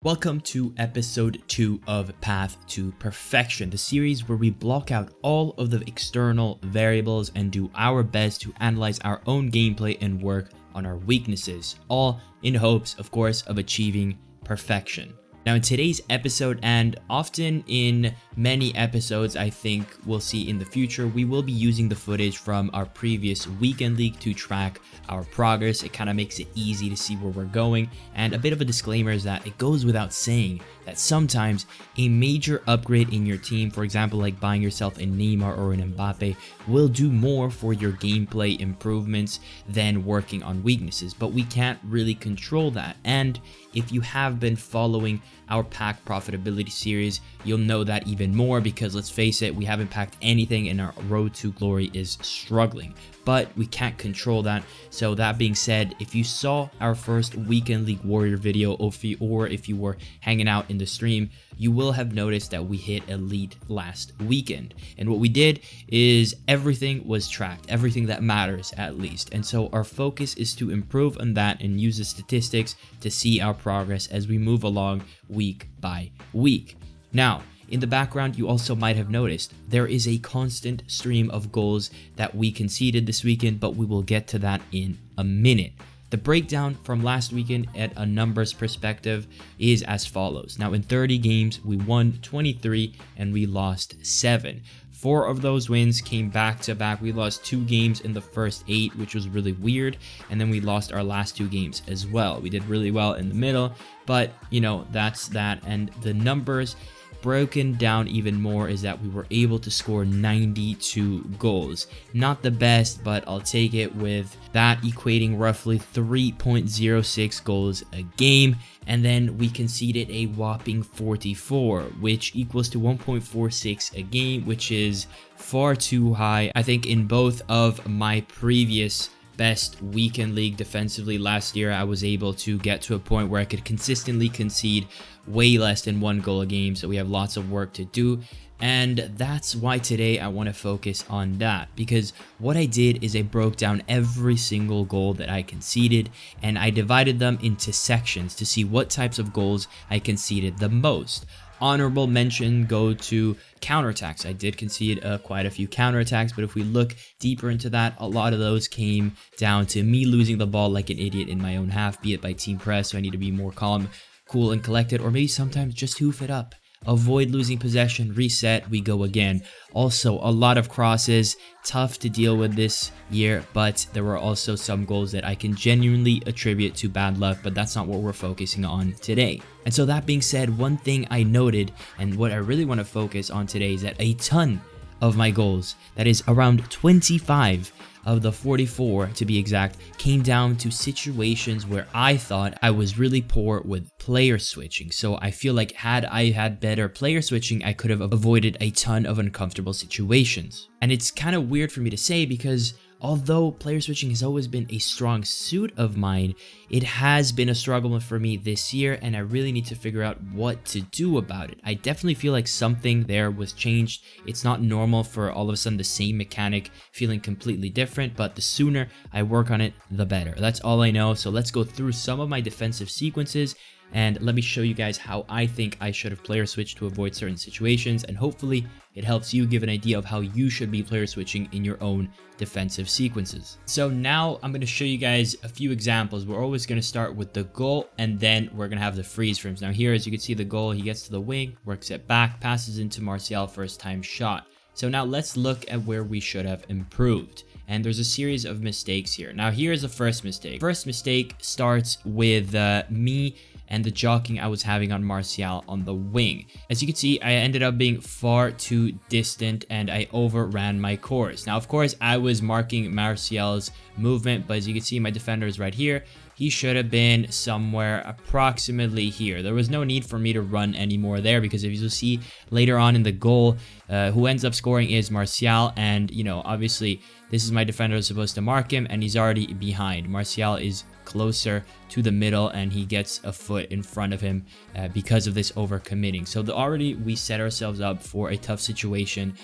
Welcome to episode 2 of Path to Perfection, the series where we block out all of the external variables and do our best to analyze our own gameplay and work on our weaknesses, all in hopes, of course, of achieving perfection. Now in today's episode, and often in many episodes I think we'll see in the future, we will be using the footage from our previous weekend league to track our progress. It kind of makes it easy to see where we're going, and a bit of a disclaimer is that it goes without saying that sometimes a major upgrade in your team, for example like buying yourself a Neymar or an Mbappe, will do more for your gameplay improvements than working on weaknesses, but we can't really control that. And if you have been following our pack profitability series, you'll know that even more, because let's face it, we haven't packed anything and our road to glory is struggling, but we can't control that. So that being said, if you saw our first weekend league warrior video, or if you were hanging out in the stream, you will have noticed that we hit elite last weekend, and what we did is everything was tracked, everything that matters at least, and so our focus is to improve on that and use the statistics to see our progress as we move along week by week. Now in the background, you also might have noticed there is a constant stream of goals that we conceded this weekend, but we will get to that in a minute. The breakdown from last weekend at a numbers perspective is as follows. Now in 30 games, we won 23 and we lost 7. 4 of those wins came back to back. We lost 2 games in the first 8, which was really weird, and then we lost our last 2 games as well. We did really well in the middle, but you know, that's that. And the numbers broken down even more is that we were able to score 92 goals. Not the best, but I'll take it, with that equating roughly 3.06 goals a game. And then we conceded a whopping 44, which equals to 1.46 a game, which is far too high. I think in both of my previous best weekend league defensively last year, I was able to get to a point where I could consistently concede way less than 1 goal a game, so we have lots of work to do. And that's why today I want to focus on that, because what I did is I broke down every single goal that I conceded and I divided them into sections to see what types of goals I conceded the most. Honorable mention go to counterattacks. I did concede quite a few counterattacks, but if we look deeper into that, a lot of those came down to me losing the ball like an idiot in my own half, be it by team press, so I need to be more calm, cool, and collected, or maybe sometimes just hoof it up. Avoid losing possession, reset, we go again. Also, a lot of crosses, tough to deal with this year, but there were also some goals that I can genuinely attribute to bad luck, but that's not what we're focusing on today. And so that being said, one thing I noted, and what I really want to focus on today, is that a ton of my goals, that is around 25 of the 44 to be exact, came down to situations where I thought I was really poor with player switching. So I feel like had I had better player switching, I could have avoided a ton of uncomfortable situations. And it's kind of weird for me to say, because although player switching has always been a strong suit of mine, it has been a struggle for me this year, and I really need to figure out what to do about it. I definitely feel like something there was changed. It's not normal for all of a sudden the same mechanic feeling completely different, but the sooner I work on it, the better. That's all I know. So let's go through some of my defensive sequences, and let me show you guys how I think I should have player switched to avoid certain situations, and hopefully it helps you give an idea of how you should be player switching in your own defensive sequences. So now I'm going to show you guys a few examples. We're always going to start with the goal, and then we're going to have the freeze frames. Now here, as you can see, the goal, he gets to the wing, works it back, passes into Martial, first time shot. So now let's look at where we should have improved. And there's a series of mistakes here. Now here's the first mistake. First mistake starts with me and the jockeying I was having on Martial on the wing. As you can see, I ended up being far too distant and I overran my course. Now, of course, I was marking Martial's movement, but as you can see, my defender is right here. He should have been somewhere approximately here. There was no need for me to run anymore there, because if you see later on in the goal, who ends up scoring is Martial, and you know, obviously this is my defender who's supposed to mark him, and he's already behind. Martial is closer to the middle and he gets a foot in front of him because of this overcommitting. So already we set ourselves up for a tough situation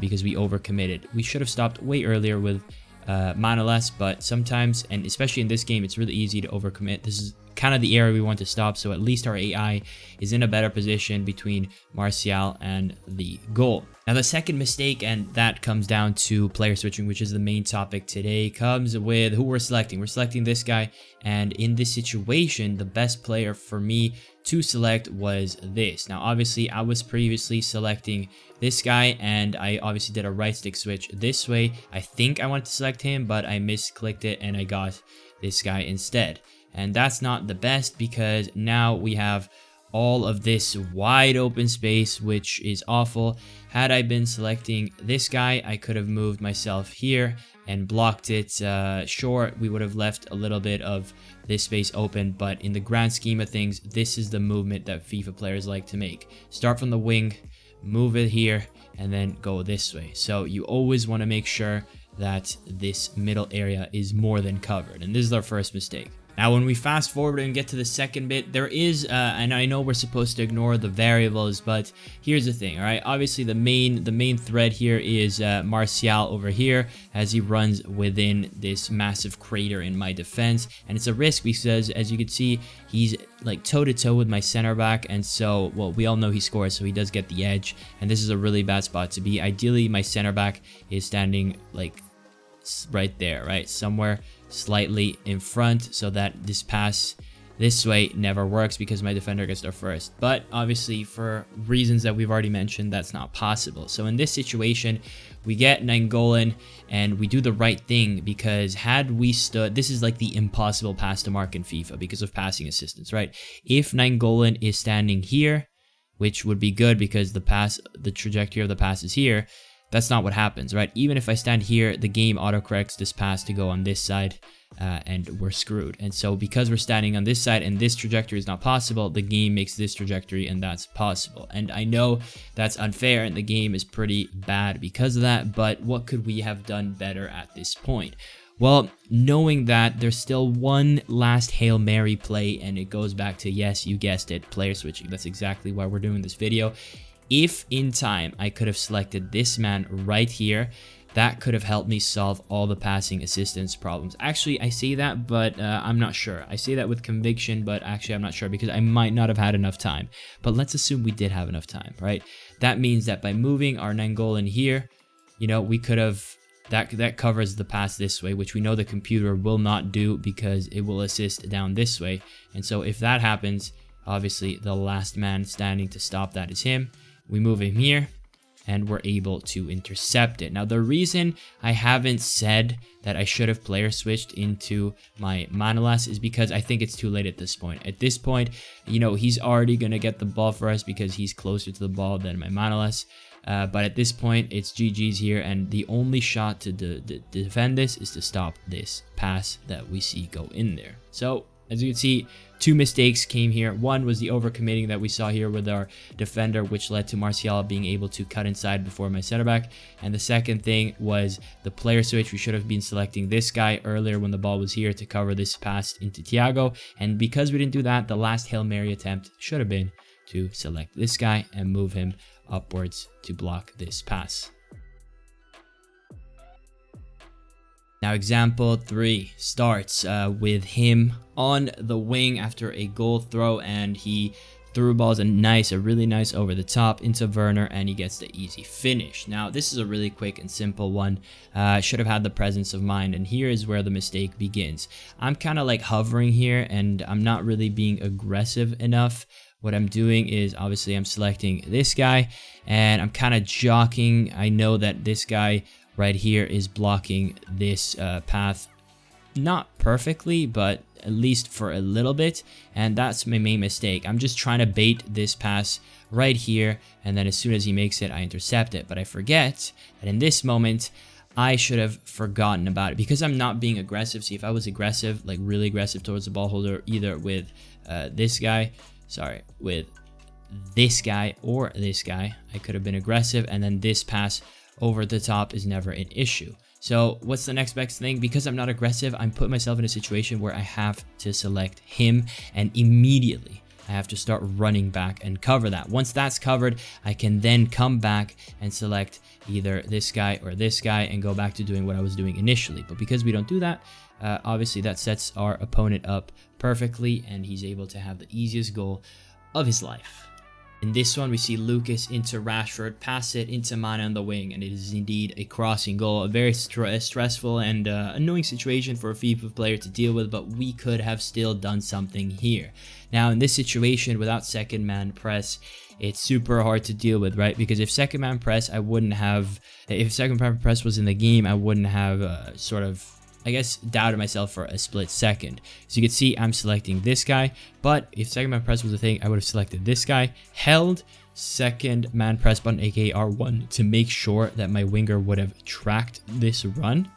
because we overcommitted. We should have stopped way earlier with mana less, but sometimes, and especially in this game, it's really easy to overcommit. This is kind of the area we want to stop, so at least our AI is in a better position between Martial and the goal. Now the second mistake, and that comes down to player switching, which is the main topic today, comes with who we're selecting. We're selecting this guy, and in this situation, the best player for me to select was this. Now obviously I was previously selecting this guy, and I obviously did a right stick switch this way. I think I wanted to select him, but I misclicked it and I got this guy instead. And that's not the best, because now we have all of this wide open space, which is awful. Had I been selecting this guy, I could have moved myself here and blocked it. Sure, we would have left a little bit of this space open, but in the grand scheme of things, this is the movement that FIFA players like to make. Start from the wing, move it here, and then go this way. So you always want to make sure that this middle area is more than covered, and this is our first mistake. Now when we fast forward and get to the second bit, there is, and I know we're supposed to ignore the variables, but here's the thing, all right? Obviously the main thread here is Martial over here, as he runs within this massive crater in my defense, and it's a risk because, as you can see, he's like toe-to-toe with my center back, and so, well, we all know he scores, so he does get the edge, and this is a really bad spot to be. Ideally, my center back is standing like right there, right? Somewhere slightly in front, so that this pass this way never works because my defender gets there first. But obviously, for reasons that we've already mentioned, that's not possible. So in this situation, we get Nainggolan and we do the right thing, because had we stood, this is like the impossible pass to mark in FIFA because of passing assistance, right? If Nainggolan is standing here, which would be good because the trajectory of the pass is here, that's not what happens, right? Even if I stand here, the game autocorrects this pass to go on this side, and we're screwed. And so because we're standing on this side and this trajectory is not possible, the game makes this trajectory and that's possible. And I know that's unfair and the game is pretty bad because of that, but what could we have done better at this point? Well, knowing that there's still one last Hail Mary play, and it goes back to, yes, you guessed it, player switching. That's exactly why we're doing this video. If in time I could have selected this man right here, that could have helped me solve all the passing assistance problems. Actually, I say that, but I'm not sure. I say that with conviction, but actually I'm not sure because I might not have had enough time. But let's assume we did have enough time, right? That means that by moving our Nainggolan here, you know, we could have, that covers the pass this way, which we know the computer will not do because it will assist down this way. And so if that happens, obviously the last man standing to stop that is him. We move him here, and we're able to intercept it. Now, the reason I haven't said that I should have player switched into my Manolas is because I think it's too late at this point. At this point, you know, he's already going to get the ball for us because he's closer to the ball than my Manolas. But at this point, it's GG's here, and the only shot to defend this is to stop this pass that we see go in there. So, as you can see, two mistakes came here. One was the overcommitting that we saw here with our defender, which led to Martial being able to cut inside before my center back. And the second thing was the player switch. We should have been selecting this guy earlier when the ball was here to cover this pass into Thiago. And because we didn't do that, the last Hail Mary attempt should have been to select this guy and move him upwards to block this pass. Now, example 3 starts with him on the wing after a goal throw, and he threw balls a really nice over the top into Werner, and he gets the easy finish. Now, this is a really quick and simple one. Should have had the presence of mind, and here is where the mistake begins. I'm kind of like hovering here, and I'm not really being aggressive enough. What I'm doing is, obviously, I'm selecting this guy, and I'm kind of jockeying. I know that this guy right here is blocking this path, not perfectly, but at least for a little bit, and that's my main mistake. I'm just trying to bait this pass right here, and then as soon as he makes it, I intercept it. But I forget that in this moment, I should have forgotten about it because I'm not being aggressive. See, if I was aggressive, like really aggressive towards the ball holder, either with with this guy or this guy, I could have been aggressive, and then this pass over the top is never an issue. So what's the next best thing? Because I'm not aggressive, I'm putting myself in a situation where I have to select him, and immediately I have to start running back and cover that. Once that's covered, I can then come back and select either this guy or this guy and go back to doing what I was doing initially. But because we don't do that, Obviously that sets our opponent up perfectly, and he's able to have the easiest goal of his life. In this one, we see Lucas into Rashford, pass it into Mane on the wing, and it is indeed a crossing goal. A very stressful and annoying situation for a FIFA player to deal with, but we could have still done something here. Now, in this situation, without second man press, it's super hard to deal with, right? Because if second man press, if second man press was in the game, I wouldn't have I guess, doubted myself for a split second. So you can see I'm selecting this guy, but if second man press was a thing, I would have selected this guy, held second man press button, aka R1, to make sure that my winger would have tracked this run,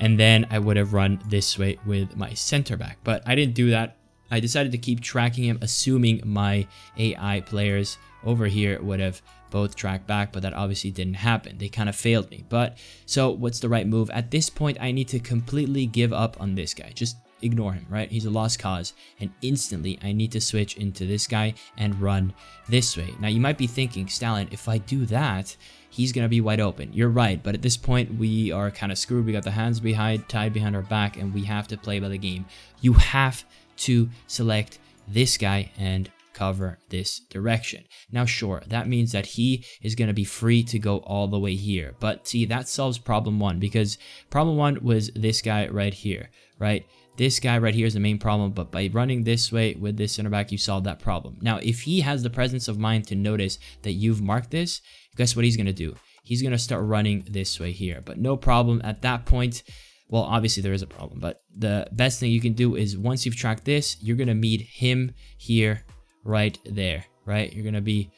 and then I would have run this way with my center back. But I didn't do that. I decided to keep tracking him, assuming my AI players over here would have both tracked back, but that obviously didn't happen. They kind of failed me. But so what's the right move? At this point, I need to completely give up on this guy. Just ignore him, right? He's a lost cause. And instantly, I need to switch into this guy and run this way. Now, you might be thinking, Stallion, if I do that, he's going to be wide open. You're right, but at this point, we are kind of screwed. We got the hands tied behind our back, and we have to play by the game. You have to select this guy and cover this direction. Now, sure, that means that he is going to be free to go all the way here. But see, that solves problem one, because problem one was this guy right here, right? This guy right here is the main problem, but by running this way with this center back, you solve that problem. Now, if he has the presence of mind to notice that you've marked this, guess what he's going to do? He's going to start running this way here, but no problem at that point. Well, obviously there is a problem, but the best thing you can do is once you've tracked this, you're going to meet him here, right there, right? You're going to be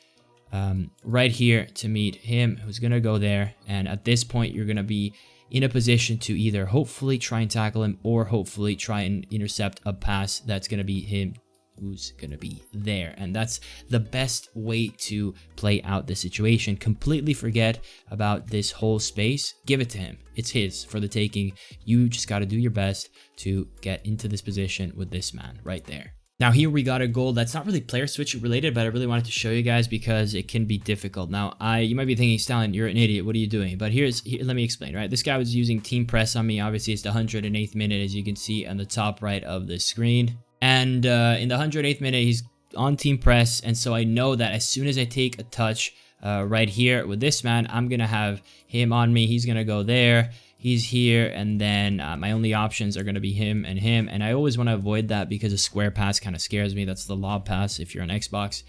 right here to meet him, who's going to go there. And at this point, you're going to be in a position to either hopefully try and tackle him or hopefully try and intercept a pass that's going to be him who's going to be there. And that's the best way to play out the situation. Completely forget about this whole space. Give it to him. It's his for the taking. You just got to do your best to get into this position with this man right there. Now here we got a goal that's not really player switch related, but I really wanted to show you guys because it can be difficult. Now, you might be thinking, Stallion, you're an idiot. What are you doing? But let me explain, right? This guy was using team press on me. Obviously, it's the 108th minute, as you can see on the top right of the screen. And in the 108th minute, he's on team press. And so I know that as soon as I take a touch right here with this man, I'm going to have him on me. He's going to go there. He's here, and then my only options are going to be him, and I always want to avoid that because a square pass kind of scares me. That's the lob pass if you're on Xbox.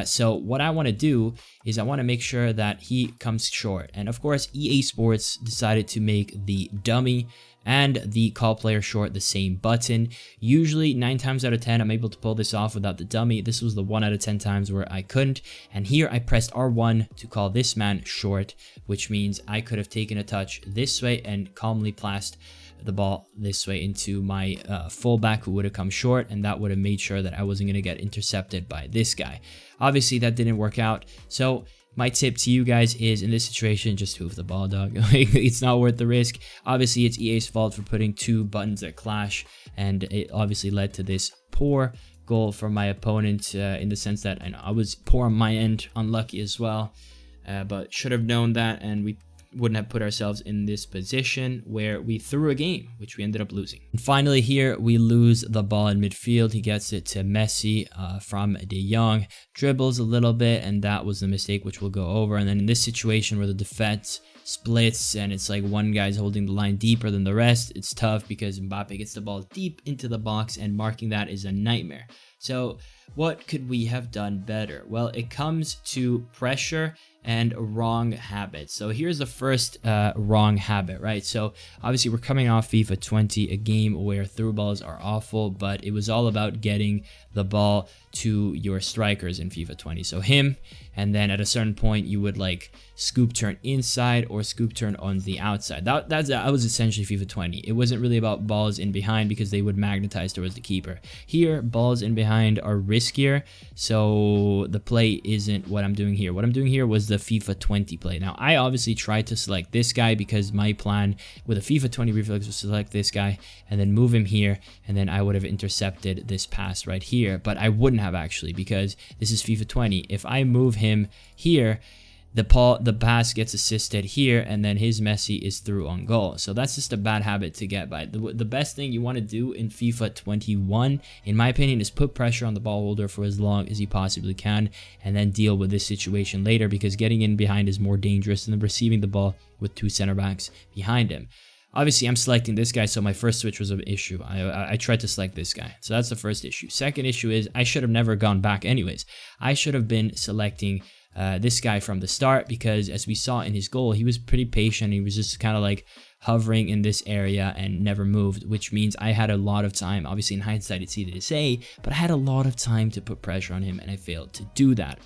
So what I want to do is I want to make sure that he comes short, and of course EA Sports decided to make the dummy and the call player short the same button. Usually 9 times out of 10 I'm able to pull this off without the dummy. This was the 1 out of 10 times where I couldn't, and here I pressed R1 to call this man short, which means I could have taken a touch this way and calmly passed the ball this way into my fullback, who would have come short, and that would have made sure that I wasn't going to get intercepted by this guy. Obviously that didn't work out, so my tip to you guys is, in this situation, just hoof the ball, dog. It's not worth the risk. Obviously, it's EA's fault for putting 2 buttons that clash, and it obviously led to this poor goal from my opponent in the sense that I was poor on my end, unlucky as well, but should have known that, and we wouldn't have put ourselves in this position where we threw a game, which we ended up losing. And finally here, we lose the ball in midfield. He gets it to Messi from De Jong, dribbles a little bit, and that was the mistake, which we'll go over. And then in this situation where the defense splits and it's like one guy's holding the line deeper than the rest, it's tough because Mbappe gets the ball deep into the box, and marking that is a nightmare. So what could we have done better? Well, it comes to pressure and wrong habits. So here's the first wrong habit, right? So obviously we're coming off FIFA 20, a game where through balls are awful, but it was all about getting the ball to your strikers in FIFA 20. So him, and then at a certain point you would like scoop turn inside or scoop turn on the outside. That was essentially FIFA 20. It wasn't really about balls in behind because they would magnetize towards the keeper. Here, balls in behind are riskier, so the play isn't what I'm doing here. What I'm doing here was the FIFA 20 play. Now, I obviously tried to select this guy because my plan with a FIFA 20 reflex was to select this guy and then move him here, and then I would have intercepted this pass right here, but I wouldn't have actually, because this is FIFA 20. If I move him here, the pass gets assisted here, and then his Messi is through on goal. So that's just a bad habit to get by. The best thing you want to do in FIFA 21, in my opinion, is put pressure on the ball holder for as long as you possibly can, and then deal with this situation later, because getting in behind is more dangerous than receiving the ball with 2 center backs behind him. Obviously, I'm selecting this guy, so my first switch was an issue. I tried to select this guy. So that's the first issue. Second issue is I should have never gone back anyways. I should have been selecting this guy from the start, because as we saw in his goal, he was pretty patient. He was just kind of like hovering in this area and never moved, which means I had a lot of time. Obviously, in hindsight, it's easy to say, but I had a lot of time to put pressure on him, and I failed to do that.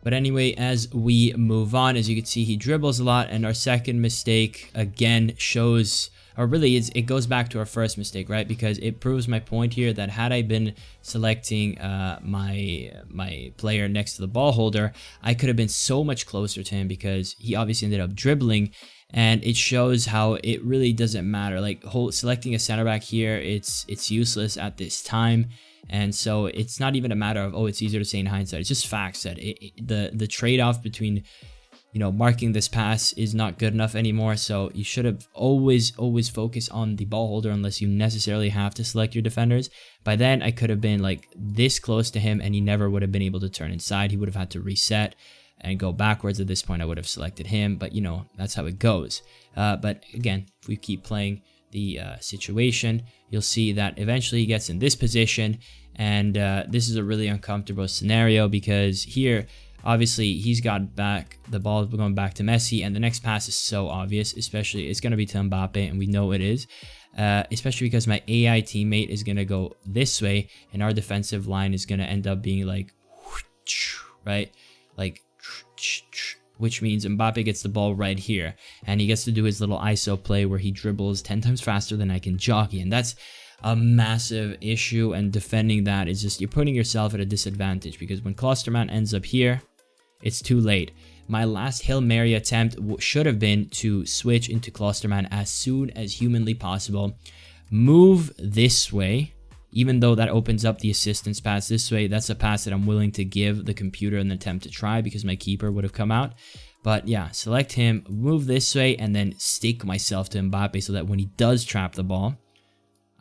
But anyway, as we move on, as you can see, he dribbles a lot, and our second mistake again shows, or really it goes back to our first mistake, right? Because it proves my point here that had I been selecting my player next to the ball holder, I could have been so much closer to him, because he obviously ended up dribbling. And it shows how it really doesn't matter. Like selecting a center back here, it's useless at this time. And so it's not even a matter of, oh, it's easier to say in hindsight. It's just facts that the trade-off between, you know, marking this pass is not good enough anymore. So you should have always focus on the ball holder, unless you necessarily have to select your defenders. By then, I could have been like this close to him, and he never would have been able to turn inside. He would have had to reset and go backwards. At this point, I would have selected him, but you know, that's how it goes. But again, if we keep playing the situation, you'll see that eventually he gets in this position, and this is a really uncomfortable scenario, because here, obviously, he's got back, the ball is going back to Messi, and the next pass is so obvious, especially it's going to be to Mbappe, and we know it is, especially because my AI teammate is going to go this way, and our defensive line is going to end up being like, right, like, which means Mbappe gets the ball right here, and he gets to do his little ISO play where he dribbles 10 times faster than I can jockey, and that's a massive issue. And defending that is just, you're putting yourself at a disadvantage, because when Klosterman ends up here, it's too late. My last Hail Mary attempt should have been to switch into Klosterman as soon as humanly possible, move this way. Even though that opens up the assistance pass this way, that's a pass that I'm willing to give the computer an attempt to try, because my keeper would have come out. But yeah, select him, move this way, and then stick myself to Mbappe, so that when he does trap the ball,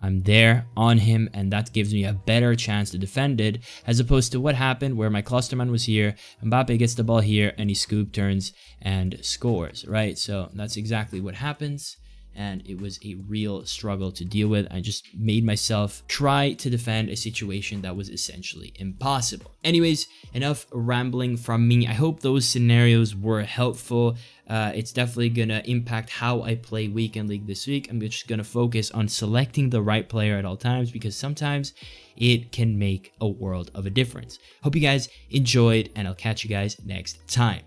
I'm there on him, and that gives me a better chance to defend it, as opposed to what happened where my Klosterman was here, Mbappe gets the ball here, and he scoop turns and scores, right? So that's exactly what happens. And it was a real struggle to deal with. I just made myself try to defend a situation that was essentially impossible. Anyways, enough rambling from me. I hope those scenarios were helpful. It's definitely gonna impact how I play Weekend League this week. I'm just gonna focus on selecting the right player at all times, because sometimes it can make a world of a difference. Hope you guys enjoyed, and I'll catch you guys next time.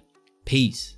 Peace.